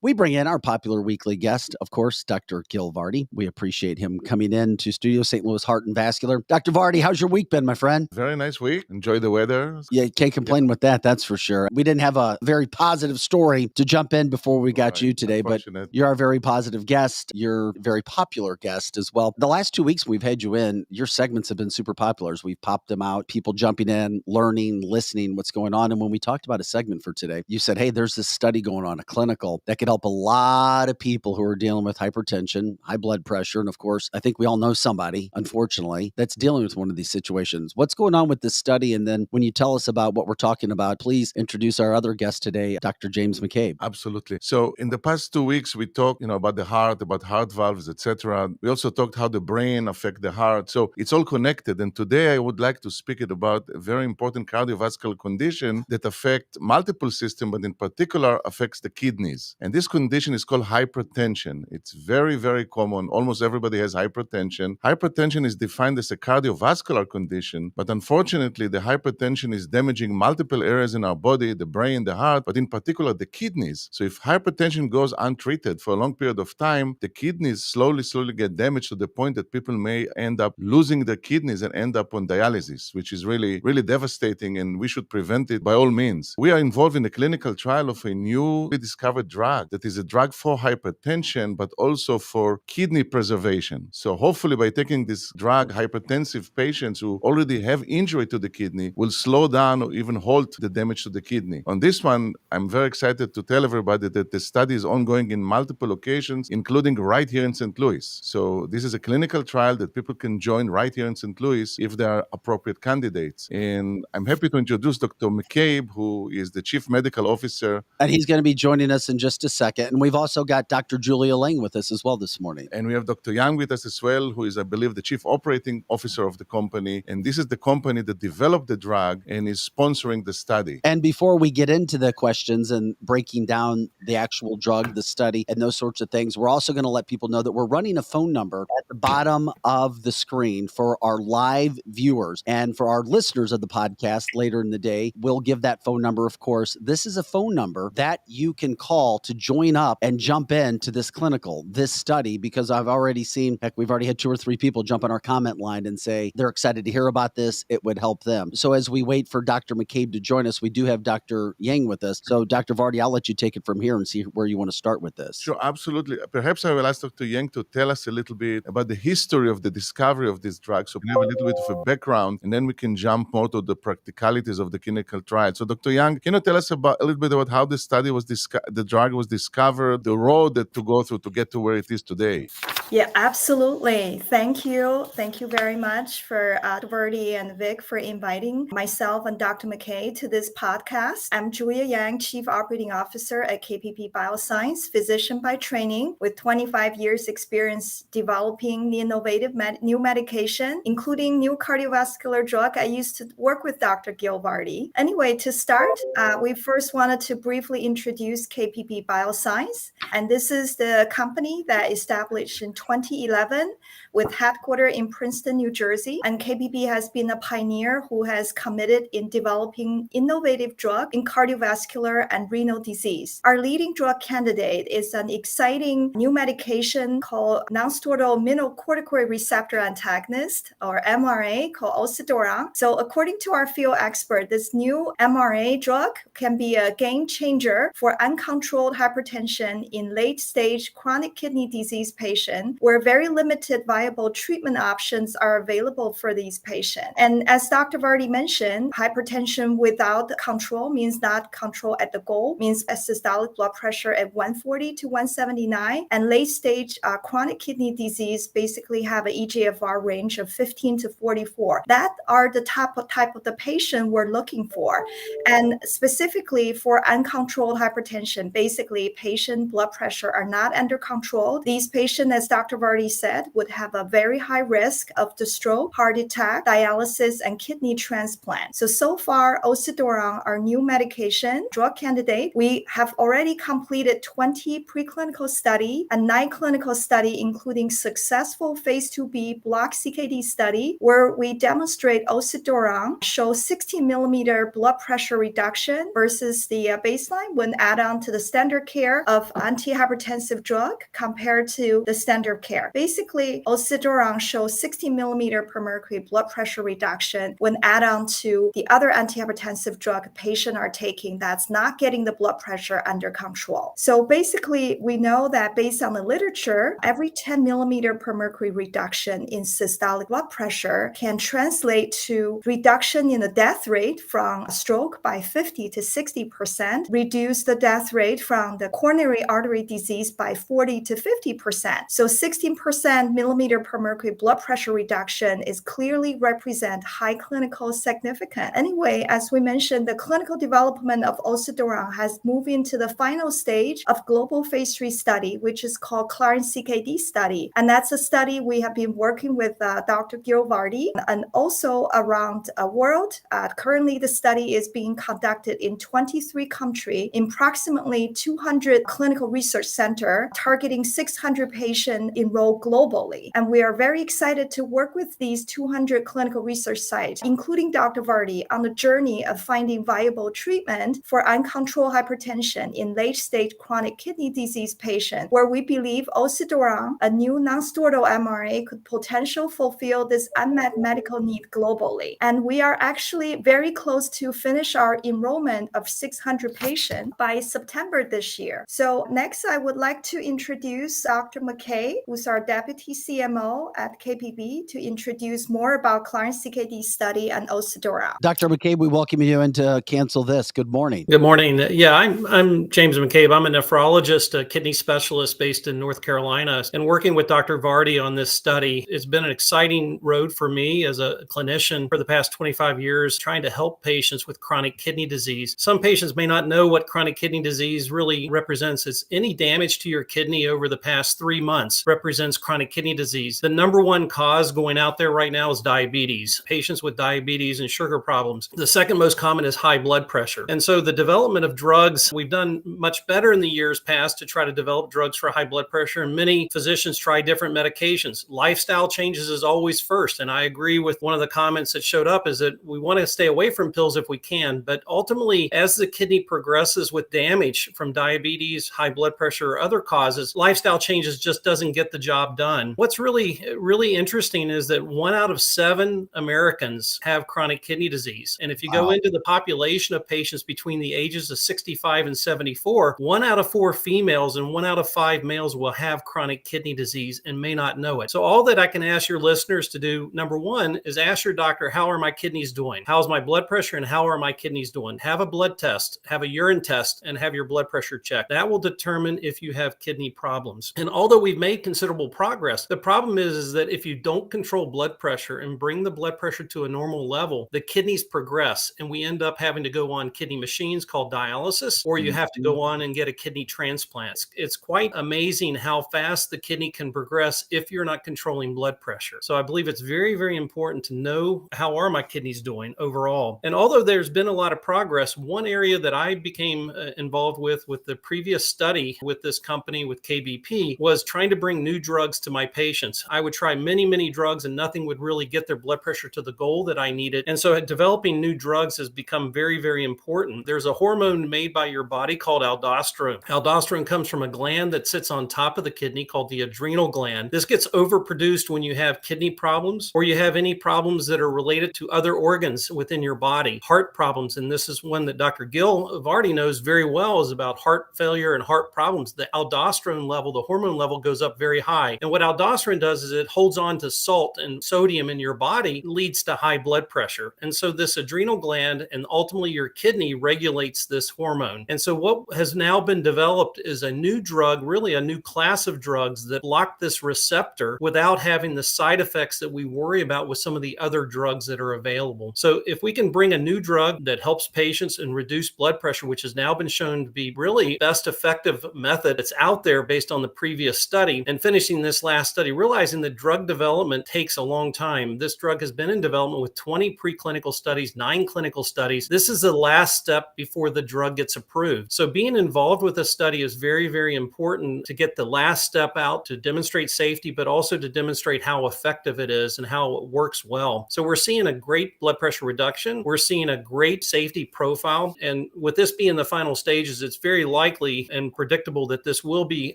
We bring in our popular weekly guest, of course, Dr. Gil Vardi. We appreciate him coming in to Studio St. Louis Heart and Vascular. Dr. Vardi, how's your week been, my friend? Very nice week. Enjoy the weather. Yeah, you can't complain with that, that's for sure. We didn't have a very positive story to jump in before we got you today, but you're our very positive guest. You're a very popular guest as well. The last 2 weeks we've had you in, your segments have been super popular as we've popped them out, people jumping in, learning, listening what's going on. And when we talked about a segment for today, you said, hey, there's this study going on, a clinical, that could help a lot of people who are dealing with hypertension, high blood pressure. And of course, I think we all know somebody, unfortunately, that's dealing with one of these situations. What's going on with this study? And then when you tell us about what we're talking about, please introduce our other guest today, Dr. James McCabe. Absolutely. So in the past 2 weeks, we talked, about the heart, about heart valves, etc. We also talked how the brain affects the heart. So it's all connected. And today I would like to speak about a very important cardiovascular condition that affects multiple systems, but in particular affects the kidneys. And this condition is called hypertension. It's very, very common. Almost everybody has hypertension. Hypertension is defined as a cardiovascular condition, but unfortunately, the hypertension is damaging multiple areas in our body, the brain, the heart, but in particular the kidneys. So if hypertension goes untreated for a long period of time, the kidneys slowly get damaged to the point that people may end up losing their kidneys and end up on dialysis, which is really, really devastating, and we should prevent it by all means. We are involved in a clinical trial of a newly discovered drug that is a drug for hypertension, but also for kidney preservation. So hopefully by taking this drug, hypertensive patients who already have injury to the kidney will slow down or even halt the damage to the kidney. On this one, I'm very excited to tell everybody that the study is ongoing in multiple locations, including right here in St. Louis. So this is a clinical trial that people can join right here in St. Louis if they are appropriate candidates. And I'm happy to introduce Dr. McCabe, who is the Chief Medical Officer. And he's going to be joining us in just a second. And we've also got Dr. Julia Lang with us as well this morning. And we have Dr. Yang with us as well, who is, I believe, the Chief Operating Officer of the company. And this is the company that developed the drug and is sponsoring the study. And before we get into the questions and breaking down the actual drug, the study, and those sorts of things, we're also going to let people know that we're running a phone number at the bottom of the screen for our live viewers. And for our listeners of the podcast later in the day, we'll give that phone number, of course. This is a phone number that you can call to join up and jump into this clinical, this study, because I've already seen, heck, we've already had 2 or 3 people jump on our comment line and say they're excited to hear about this. It would help them. So as we wait for Dr. McCabe to join us, we do have Dr. Yang with us. So Dr. Vardi, I'll let you take it from here and see where you want to start with this. Sure, absolutely. Perhaps I will ask Dr. Yang to tell us a little bit about the history of the discovery of this drug, so we have a little bit of a background, and then we can jump more to the practicalities of the clinical trial. So Dr. Yang, can you tell us a little bit about how the study was the drug was discovered, the road that to go through to get to where it is today? Yeah, absolutely. Thank you. Thank you very much for Dr. Vardi and Vic for inviting myself and Dr. McCabe to this podcast. I'm Julia Yang, Chief Operating Officer at KBP Bioscience, physician by training with 25 years experience developing the innovative new medication, including new cardiovascular drug. I used to work with Dr. Gil Vardi. Anyway, to start, we first wanted to briefly introduce KBP Bioscience. And this is the company that established in 2011 with headquarters in Princeton, New Jersey. And KBP has been a pioneer who has committed in developing innovative drug in cardiovascular and renal disease. Our leading drug candidate is an exciting new medication called non-steroidal mineralocorticoid receptor antagonist, or MRA, called osidoran. So according to our field expert, this new MRA drug can be a game changer for uncontrolled hypertension in late-stage chronic kidney disease patients, where very limited viable treatment options are available for these patients. And as Dr. Vardi mentioned, hypertension without control means not control at the goal, means a systolic blood pressure at 140 to 179, and late-stage chronic kidney disease basically have an eGFR range of 15 to 44. That are the type of the patient we're looking for. And specifically for uncontrolled hypertension, basically patient blood pressure are not under control. These patients, as Dr. Vardi said, would have a very high risk of the stroke, heart attack, dialysis, and kidney transplant. So far, osidoran, our new medication drug candidate, we have already completed 20 preclinical study and 9 clinical study, including successful phase 2B block CKD study, where we demonstrate osidoran shows 16 millimeter blood pressure reduction versus the baseline when add on to the standard care of antihypertensive drug compared to the standard of care. Basically, oceduran shows 60 millimeter per mercury blood pressure reduction when added on to the other antihypertensive drug patients are taking that's not getting the blood pressure under control. So basically, we know that based on the literature, every 10 millimeter per mercury reduction in systolic blood pressure can translate to reduction in the death rate from stroke by 50 to 60%, reduce the death rate from the coronary artery disease by 40 to 50%. So 16% millimeter per mercury blood pressure reduction is clearly represent high clinical significance. Anyway, as we mentioned, the clinical development of oceduran has moved into the final stage of global phase 3 study, which is called Clarence CKD study. And that's a study we have been working with Dr. Gil Vardi and also around the world. Currently, the study is being conducted in 23 countries in approximately 200 clinical research centers, targeting 600 patients enrolled globally. And we are very excited to work with these 200 clinical research sites, including Dr. Vardi, on the journey of finding viable treatment for uncontrolled hypertension in late-stage chronic kidney disease patients, where we believe oceduran, a new non-steroidal MRA, could potentially fulfill this unmet medical need globally. And we are actually very close to finish our enrollment of 600 patients by September this year. So next, I would like to introduce Dr. McCabe, who's our Deputy CMO at KBP, to introduce more about Clarence CKD study and oceduran. Dr. McCabe, we welcome you in to Cancel This. Good morning. Good morning. Yeah, I'm James McCabe. I'm a nephrologist, a kidney specialist based in North Carolina, and working with Dr. Vardi on this study. It's been an exciting road for me as a clinician for the past 25 years, trying to help patients with chronic kidney disease. Some patients may not know what chronic kidney disease really represents. It's any damage to your kidney over the past 3 months represents chronic kidney disease. The number one cause going out there right now is diabetes, patients with diabetes and sugar problems. The second most common is high blood pressure. And so the development of drugs, we've done much better in the years past to try to develop drugs for high blood pressure. And many physicians try different medications. Lifestyle changes is always first. And I agree with one of the comments that showed up is that we want to stay away from pills if we can. But ultimately, as the kidney progresses with damage from diabetes, high blood pressure, or other causes, lifestyle changes just doesn't get the job done. What's really interesting is that 1 out of 7 Americans have chronic kidney disease. And if you go into the population of patients between the ages of 65 and 74, 1 out of 4 females and 1 out of 5 males will have chronic kidney disease and may not know it. So all that I can ask your listeners to do, number one, is ask your doctor, how are my kidneys doing? How's my blood pressure and how are my kidneys doing? Have a blood test, have a urine test, and have your blood pressure checked. That will determine if you have kidney problems. And although we've made considerable progress, the problem is that if you don't control blood pressure and bring the blood pressure to a normal level, the kidneys progress and we end up having to go on kidney machines called dialysis, or you have to go on and get a kidney transplant. It's quite amazing how fast the kidney can progress if you're not controlling blood pressure. So I believe it's very, very important to know how are my kidneys doing overall. And although there's been a lot of progress, one area that I became involved with the previous study with this company, with KBP, was trying to bring new drugs to my patients. I would try many drugs and nothing would really get their blood pressure to the goal that I needed. And so developing new drugs has become very, very important. There's a hormone made by your body called aldosterone. Aldosterone comes from a gland that sits on top of the kidney called the adrenal gland. This gets overproduced when you have kidney problems or you have any problems that are related to other organs within your body, heart problems. And this is one that Dr. Gil Vardi knows very well, is about heart failure and heart problems. The aldosterone level, the hormone level, goes up very high. And what aldosterone does is it holds on to salt and sodium in your body, leads to high blood pressure. And so this adrenal gland and ultimately your kidney regulates this hormone. And so what has now been developed is a new drug, really a new class of drugs that block this receptor without having the side effects that we worry about with some of the other drugs that are available. So if we can bring a new drug that helps patients and reduce blood pressure, which has now been shown to be really best effective method that's out there based on the previous study, and finishing this last study, realizing that drug development takes a long time. This drug has been in development with 20 preclinical studies, 9 clinical studies. This is the last step before the drug gets approved. So being involved with a study is very, very important to get the last step out to demonstrate safety, but also to demonstrate how effective it is and how it works well. So we're seeing a great blood pressure reduction. We're seeing a great safety profile. And with this being the final stages, it's very likely and predictable that this will be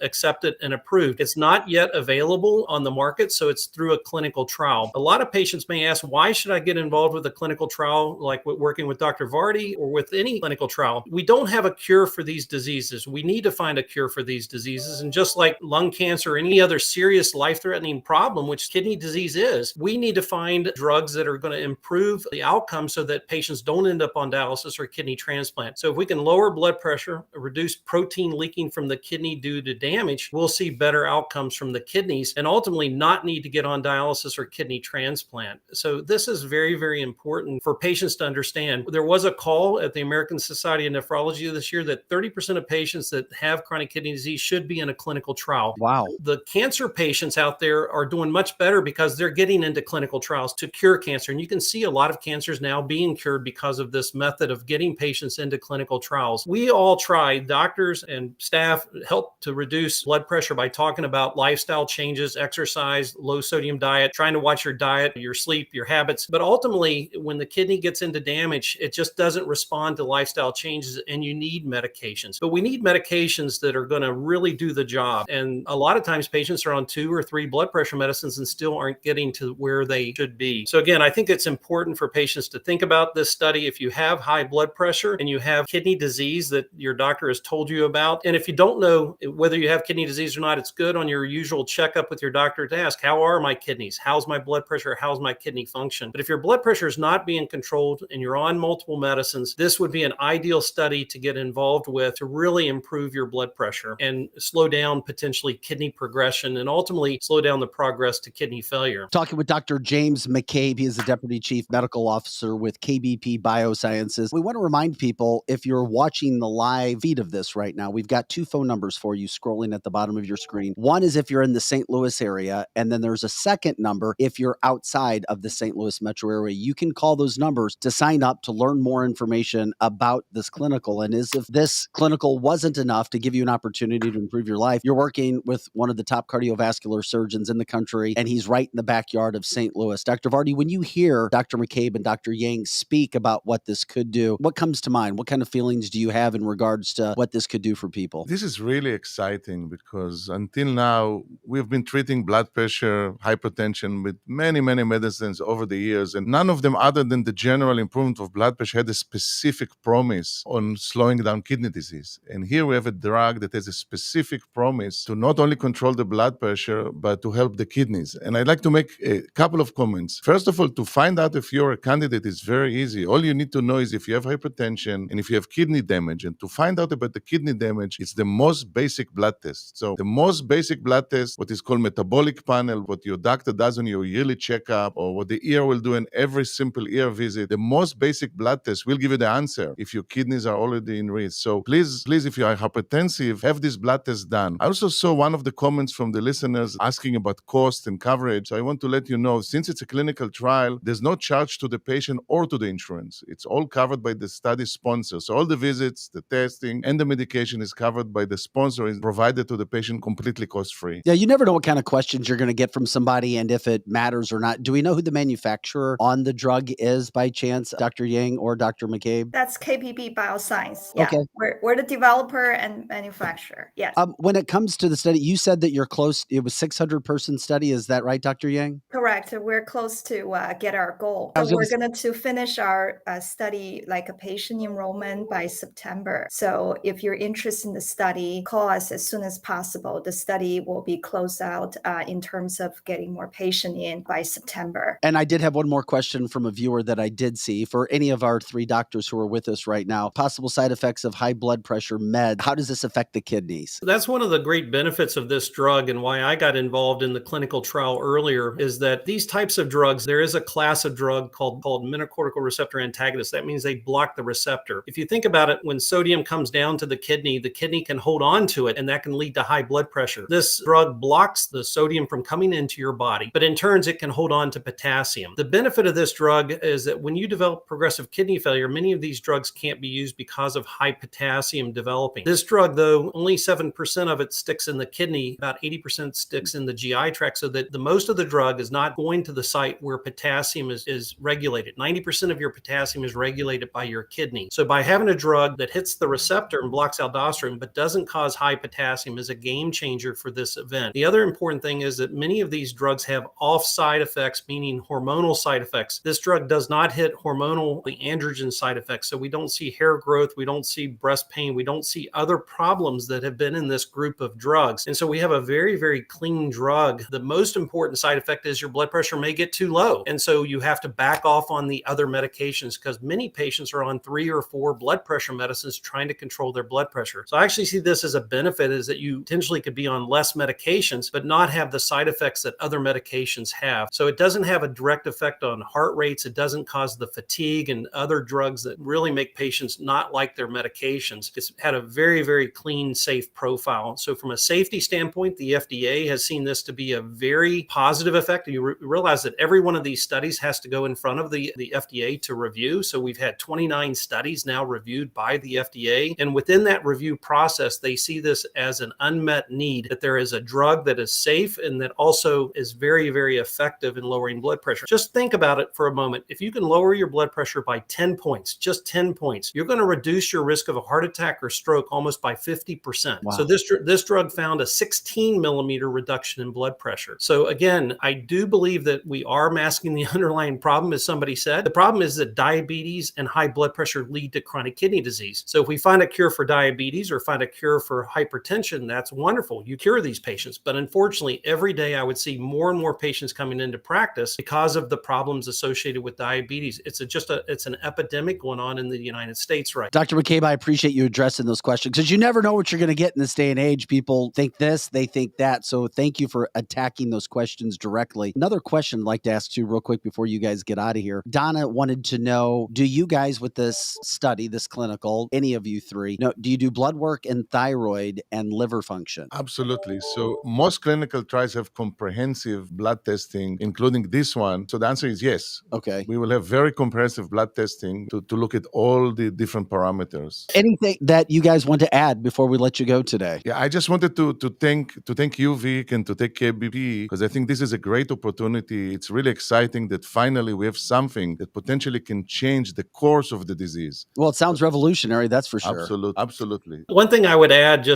accepted and approved. It's not yet available on the market, so it's through a clinical trial. A lot of patients may ask, why should I get involved with a clinical trial like working with Dr. Vardi or with any clinical trial? We don't have a cure for these diseases. We need to find a cure for these diseases. And just like lung cancer or any other serious life-threatening problem, which kidney disease is, we need to find drugs that are going to improve the outcome so that patients don't end up on dialysis or kidney transplant. So if we can lower blood pressure, reduce protein leaking from the kidney due to damage, we'll see better outcomes from the kidneys and ultimately not need to get on dialysis or kidney transplant. So this is very, very important for patients to understand. There was a call at the American Society of Nephrology this year that 30% of patients that have chronic kidney disease should be in a clinical trial. Wow. The cancer patients out there are doing much better because they're getting into clinical trials to cure cancer. And you can see a lot of cancers now being cured because of this method of getting patients into clinical trials. We all try, doctors and staff help to reduce blood pressure by talking about lifestyle changes, exercise, low sodium diet, trying to watch your diet, your sleep, your habits. But ultimately, when the kidney gets into damage, it just doesn't respond to lifestyle changes and you need medications. But we need medications that are going to really do the job. And a lot of times patients are on 2 or 3 blood pressure medicines and still aren't getting to where they should be. So again, I think it's important for patients to think about this study. If you have high blood pressure and you have kidney disease that your doctor has told you about, and if you don't know whether you have kidney disease or not, it's good on your usual checkup with your doctor to ask, how are my kidneys? How's my blood pressure? How's my kidney function? But if your blood pressure is not being controlled and you're on multiple medicines, this would be an ideal study to get involved with to really improve your blood pressure and slow down potentially kidney progression and ultimately slow down the progress to kidney failure. Talking with Dr. James McCabe. He is the Deputy Chief Medical Officer with KBP Biosciences. We want to remind people, if you're watching the live feed of this right now, we've got 2 phone numbers for you scrolling at the bottom of your screen. One is if you're in the St. Louis area, and then there's a second number if you're outside of the St. Louis metro area. You can call those numbers to sign up to learn more information about this clinical. And as if this clinical wasn't enough to give you an opportunity to improve your life, you're working with one of the top cardiovascular surgeons in the country, and he's right in the backyard of St. Louis. Dr. Vardi, when you hear Dr. McCabe and Dr. Yang speak about what this could do, what comes to mind? What kind of feelings do you have in regards to what this could do for people? This is really exciting because until now, we've been treating blood pressure, hypertension with many, many medicines over the years, and none of them, other than the general improvement of blood pressure, had a specific promise on slowing down kidney disease. And here we have a drug that has a specific promise to not only control the blood pressure, but to help the kidneys. And I'd like to make a couple of comments. First of all, to find out if you're a candidate is very easy. All you need to know is if you have hypertension and if you have kidney damage. And to find out about the kidney damage, it's the most basic blood test. So the most basic blood test, what is called metabolic panel, what your doctor does on your yearly checkup, or what the ear will do in every simple ear visit, the most basic blood test will give you the answer if your kidneys are already in risk. So please, if you are hypertensive, have this blood test done. I also saw one of the comments from the listeners asking about cost and coverage. So I want to let you know, since it's a clinical trial, there's no charge to the patient or to the insurance. It's all covered by the study sponsor. So all the visits, the testing, and the medication is covered by the sponsor and provided to the patient completely cost-free. Yeah, you never know what kind of questions you're going to get from somebody and if it matters or not. Do we know who the manufacturer on the drug is by chance, Dr. Yang or Dr. McCabe? That's KBP Bioscience. Yeah, Okay. we're the developer and manufacturer. Yes. When it comes to the study, you said that you're close. It was 600-person study. Is that right, Dr. Yang? Correct. We're close to get our goal. So we're going to finish our study like a patient enrollment by September. So if you're interested in the study, call us as soon as possible. The study will be closed out in terms of getting more patient in by September. And I did have one more question from a viewer that I did see for any of our 3 doctors who are with us right now. Possible side effects of high blood pressure med. How does this affect the kidneys? That's one of the great benefits of this drug and why I got involved in the clinical trial earlier is that these types of drugs, there is a class of drug called mineralocortical receptor antagonists. That means they block the receptor. If you think about it, when sodium comes down to the kidney can hold on to it and that can lead to high blood pressure. This drug blocks the sodium from coming into your body, but in turns it can hold on to potassium. The benefit of this drug is that when you develop progressive kidney failure, many of these drugs can't be used because of high potassium developing. This drug, though, only 7% of it sticks in the kidney, about 80% sticks in the GI tract, so that the most of the drug is not going to the site where potassium is regulated. 90% of your potassium is regulated by your kidney. So by having a drug that hits the receptor and blocks aldosterone, but doesn't cause high potassium is a game changer for this event. The other important thing is that many of these drugs have off side effects, meaning hormonal side effects. This drug does not hit hormonal, the androgen side effects. So we don't see hair growth, we don't see breast pain, we don't see other problems that have been in this group of drugs. And so we have a very, very clean drug. The most important side effect is your blood pressure may get too low. And so you have to back off on the other medications because many patients are on 3 or 4 blood pressure medicines trying to control their blood pressure. So I actually see this as a benefit, is that you potentially could be on less medications, but not have the side effects that other medications have. So it doesn't have a direct effect on heart rates. It doesn't cause the fatigue and other drugs that really make patients not like their medications. It's had a very, very clean, safe profile. So from a safety standpoint, the FDA has seen this to be a very positive effect. You realize that every one of these studies has to go in front of the FDA to review. So we've had 29 studies now reviewed by the FDA. And within that review process, they see this as an unmet need, that there is a drug that is safe and that also is very, very effective in lowering blood pressure. Just think about it for a moment. If you can lower your blood pressure by 10 points, just 10 points, you're going to reduce your risk of a heart attack or stroke almost by 50%. Wow. So this drug found a 16 millimeter reduction in blood pressure. So again, I do believe that we are masking the underlying problem, as somebody said. The problem is that diabetes and high blood pressure lead to chronic kidney disease. So if we find a cure for diabetes or find a cure for hypertension, that's wonderful. You cure these patients. But unfortunately, every day I would see more and more patients coming into practice because of the problems associated with diabetes. It's an epidemic going on in the United States right now. Dr. McCabe, I appreciate you addressing those questions because you never know what you're going to get in this day and age. People think this, they think that. So thank you for attacking those questions directly. Another question I'd like to ask you real quick before you guys get out of here. Donna wanted to know, do you guys with this study, this clinical, any of you three, do you do blood work and thyroid and liver function? Absolutely. So most clinical trials have comprehensive blood testing, including this one. So the answer is yes. Okay. We will have very comprehensive blood testing to look at all the different parameters. Anything that you guys want to add before we let you go today? Yeah, I just wanted to thank you, Vic, and to thank KBP, because I think this is a great opportunity. It's really exciting that finally we have something that potentially can change the course of the disease. Well, it sounds revolutionary, that's for sure. Absolutely. One thing I would add,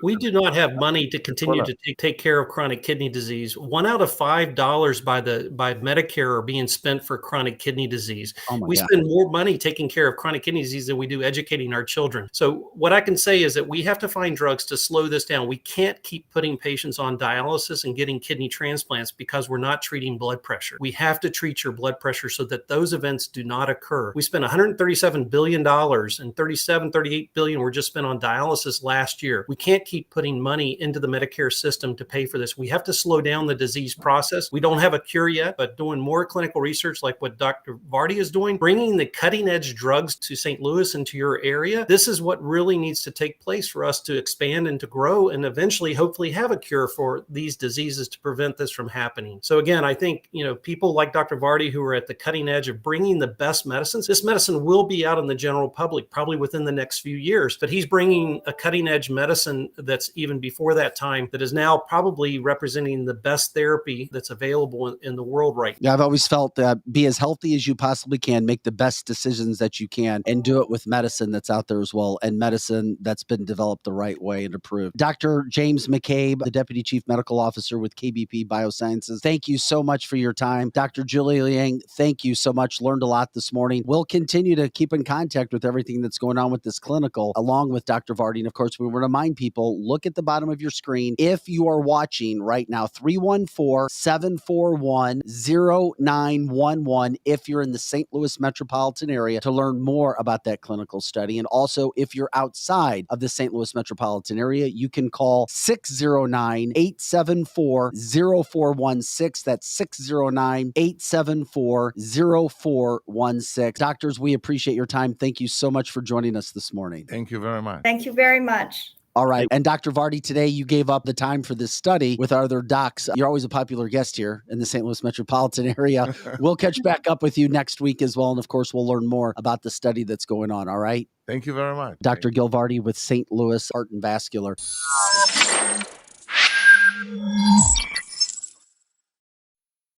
we do not have money to continue to take care of chronic kidney disease. $1 out of $5 by Medicare are being spent for chronic kidney disease. We spend more money taking care of chronic kidney disease than we do educating our children. So what I can say is that we have to find drugs to slow this down. We can't keep putting patients on dialysis and getting kidney transplants because we're not treating blood pressure. We have to treat your blood pressure so that those events do not occur. We spent $137 billion and 38 billion were just spent on dialysis last year. We can't keep putting money into the Medicare system to pay for this. We have to slow down the disease process. We don't have a cure yet, but doing more clinical research like what Dr. Vardi is doing, bringing the cutting edge drugs to St. Louis and to your area, this is what really needs to take place for us to expand and to grow and eventually hopefully have a cure for these diseases to prevent this from happening. So again, I think, people like Dr. Vardi who are at the cutting edge of bringing the best medicines, this medicine will be out in the general public probably within the next few years, but he's bringing a cutting edge medicine that's even before that time that is now probably representing the best therapy that's available in the world right now. Yeah, I've always felt that be as healthy as you possibly can, make the best decisions that you can, and do it with medicine that's out there as well, and medicine that's been developed the right way and approved. Dr. James McCabe, the Deputy Chief Medical Officer with KBP Biosciences, thank you so much for your time. Dr. Julia Yang, thank you so much. Learned a lot this morning. We'll continue to keep in contact with everything that's going on with this clinical, along with Dr. Vardi. And of course, we want to remind people, look at the bottom of your screen. If you are watching right now, 314-741-0911, if you're in the St. Louis metropolitan area, to learn more about that clinical study. And also, if you're outside of the St. Louis metropolitan area, you can call 609-874-0416. That's 609-874-0416. Doctors, we appreciate your time. Thank you so much for joining us this morning. Thank you very much. Thank you very much. All right. And Dr. Vardi, today you gave up the time for this study with our other docs. You're always a popular guest here in the St. Louis metropolitan area. We'll catch back up with you next week as well. And of course, we'll learn more about the study that's going on. All right. Thank you very much. Dr. Gil Vardi with St. Louis Heart and Vascular.